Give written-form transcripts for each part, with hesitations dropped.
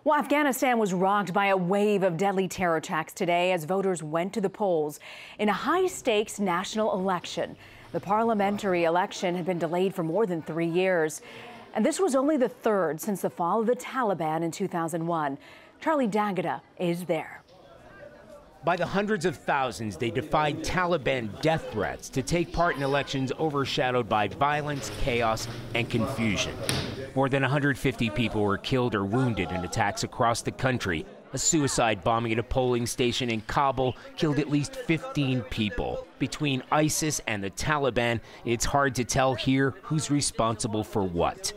Well, Afghanistan was rocked by a wave of deadly terror attacks today as voters went to the polls in a high-stakes national election. The parliamentary election had been delayed for more than 3 years. And this was only the third since the fall of the Taliban in 2001. Charlie D'Agata is there. By the hundreds of thousands, they defied Taliban death threats to take part in elections overshadowed by violence, chaos, and confusion. More than 150 people were killed or wounded in attacks across the country. A suicide bombing at a polling station in Kabul killed at least 15 people. Between ISIS and the Taliban, it's hard to tell here who's responsible for what.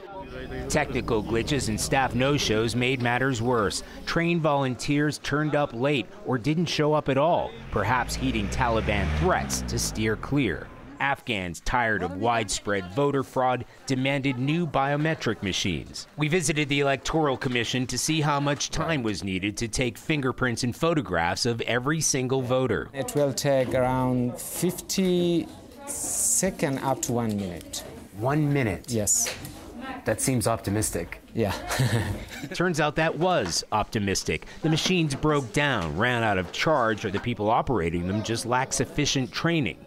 Technical glitches and staff no-shows made matters worse. Trained volunteers turned up late or didn't show up at all, perhaps heeding Taliban threats to steer clear. Afghans, tired of widespread voter fraud, demanded new biometric machines. We visited the Electoral Commission to see how much time was needed to take fingerprints and photographs of every single voter. It will take around 50 seconds up to 1 minute. 1 minute? Yes. That seems optimistic. Yeah. Turns out that was optimistic. The machines broke down, ran out of charge, or the people operating them just lacked sufficient training.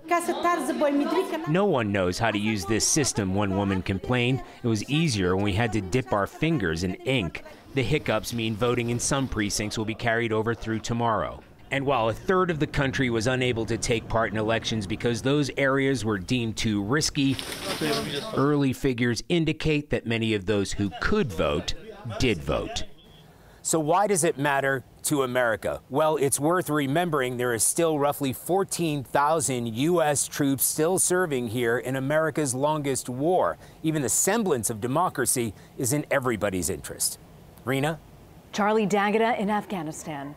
No one knows how to use this system, one woman complained. It was easier when we had to dip our fingers in ink. The hiccups mean voting in some precincts will be carried over through tomorrow. And while a third of the country was unable to take part in elections because those areas were deemed too risky, early figures indicate that many of those who could vote did vote. So why does it matter to America? Well, it's worth remembering there is still roughly 14,000 U.S. troops still serving here in America's longest war. Even the semblance of democracy is in everybody's interest. Rena? Charlie D'Agata in Afghanistan.